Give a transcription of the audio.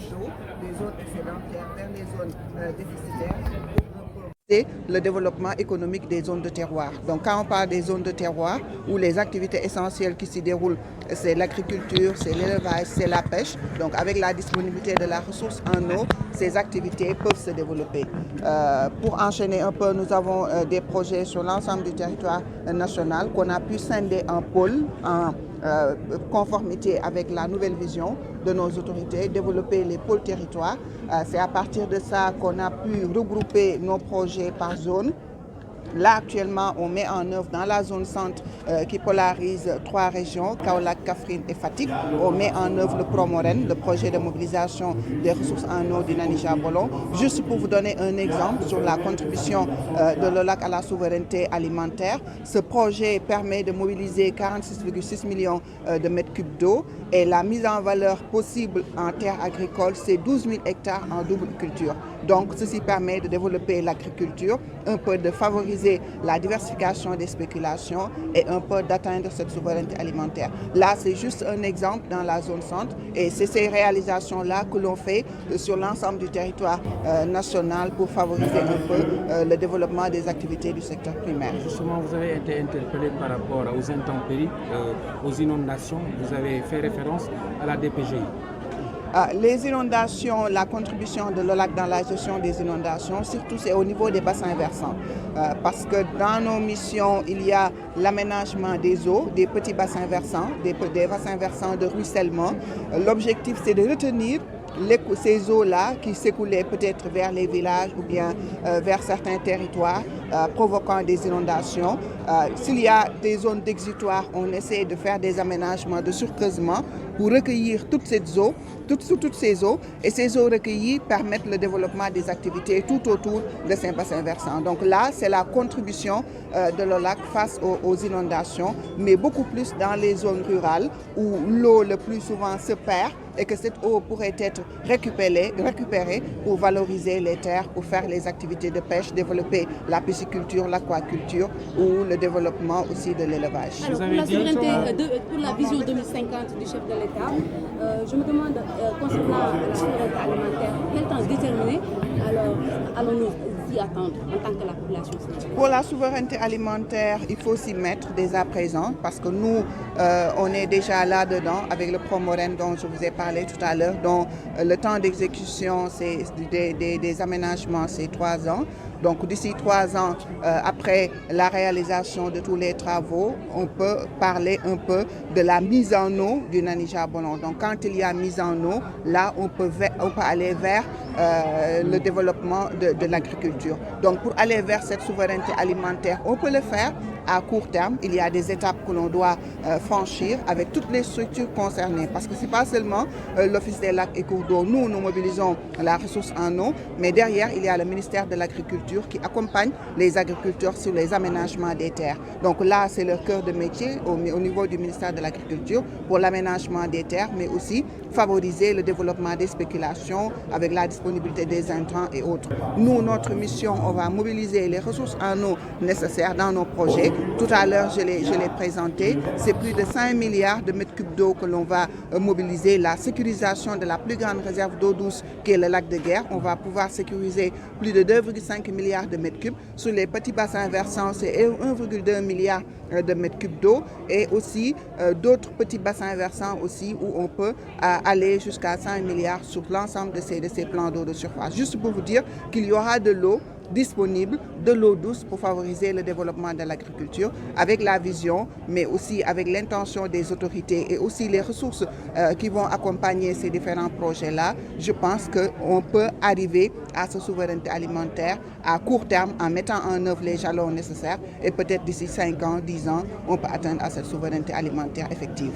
d'eau des zones excédentaires vers les zones déficitaires c'est le développement économique des zones de terroir. Donc quand on parle des zones de terroir, où les activités essentielles qui s'y déroulent, c'est l'agriculture, c'est l'élevage, c'est la pêche. Donc avec la disponibilité de la ressource en eau, ces activités peuvent se développer. Pour enchaîner un peu, nous avons des projets sur l'ensemble du territoire national qu'on a pu scinder en pôles, en conformité avec la nouvelle vision de nos autorités, développer les pôles territoires. C'est à partir de ça qu'on a pu regrouper nos projets par zone. Là, actuellement, on met en œuvre dans la zone centre qui polarise 3 régions, Kaolack, Kaffrine et Fatick. On met en œuvre le Promoren, le projet de mobilisation des ressources en eau du Nani-Jabolon. Juste pour vous donner un exemple sur la contribution de l'OLAC à la souveraineté alimentaire, ce projet permet de mobiliser 46,6 millions de mètres cubes d'eau et la mise en valeur possible en terres agricoles, c'est 12 000 hectares en double culture. Donc, ceci permet de développer l'agriculture, un peu de favoriser la diversification des spéculations et un peu d'atteindre cette souveraineté alimentaire. Là, c'est juste un exemple dans la zone centre et c'est ces réalisations-là que l'on fait sur l'ensemble du territoire national pour favoriser un peu le développement des activités du secteur primaire. Justement, vous avez été interpellé par rapport aux intempéries, aux inondations. Vous avez fait référence à la DPGI. Les inondations, la contribution de l'OLAC dans la gestion des inondations, surtout c'est au niveau des bassins versants. Parce que dans nos missions, il y a l'aménagement des eaux, des petits bassins versants, des bassins versants de ruissellement. L'objectif, c'est de retenir ces eaux-là qui s'écoulaient peut-être vers les villages ou bien vers certains territoires, provoquant des inondations. S'il y a des zones d'exutoire, on essaie de faire des aménagements de surcreusement pour recueillir toutes ces eaux, et ces eaux recueillies permettent le développement des activités tout autour de ces bassins versants. Donc là, c'est la contribution de l'OLAC face aux inondations, mais beaucoup plus dans les zones rurales où l'eau le plus souvent se perd et que cette eau pourrait être récupérée pour valoriser les terres, pour faire les activités de pêche, développer la pisciculture, l'aquaculture ou le développement aussi de l'élevage. Alors, pour la souveraineté, pour la vision 2050 du chef de l'État, je me demande, concernant la souveraineté alimentaire, quel temps déterminé allons-nous y attendre en tant que la population? Pour la souveraineté alimentaire, il faut s'y mettre dès à présent parce que nous, on est déjà là-dedans avec le Promoren dont je vous ai parlé tout à l'heure, dont le temps d'exécution des aménagements, c'est 3 ans. Donc d'ici 3 ans, après la réalisation de tous les travaux, on peut parler un peu de la mise en eau du Nani-Jabolon. Donc quand il y a mise en eau, là on peut aller vers le développement de l'agriculture. Donc pour aller vers cette souveraineté alimentaire, on peut le faire à court terme. Il y a des étapes que l'on doit franchir avec toutes les structures concernées. Parce que ce n'est pas seulement l'Office des lacs et cours d'eau. Nous mobilisons la ressource en eau, mais derrière, il y a le ministère de l'Agriculture qui accompagne les agriculteurs sur les aménagements des terres. Donc là, c'est leur cœur de métier au niveau du ministère de l'Agriculture pour l'aménagement des terres, mais aussi favoriser le développement des spéculations avec la disponibilité des intrants et autres. Nous, notre mission, on va mobiliser les ressources en eau nécessaires dans nos projets. Tout à l'heure, je l'ai présenté. C'est plus de 5 milliards de mètres cubes d'eau que l'on va mobiliser. La sécurisation de la plus grande réserve d'eau douce qui est le lac de Guerre. On va pouvoir sécuriser plus de 2,5 milliards de mètres cubes. Sur les petits bassins versants, c'est 1,2 milliard de mètres cubes d'eau et aussi d'autres petits bassins versants aussi où on peut aller jusqu'à 5 milliards sur l'ensemble de ces plans d'eau de surface. Juste pour vous dire qu'il y aura de l'eau disponible, de l'eau douce pour favoriser le développement de l'agriculture avec la vision, mais aussi avec l'intention des autorités et aussi les ressources qui vont accompagner ces différents projets-là. Je pense qu'on peut arriver à cette souveraineté alimentaire à court terme en mettant en œuvre les jalons nécessaires et peut-être d'ici 5 ans, 10 ans, on peut atteindre à cette souveraineté alimentaire effective.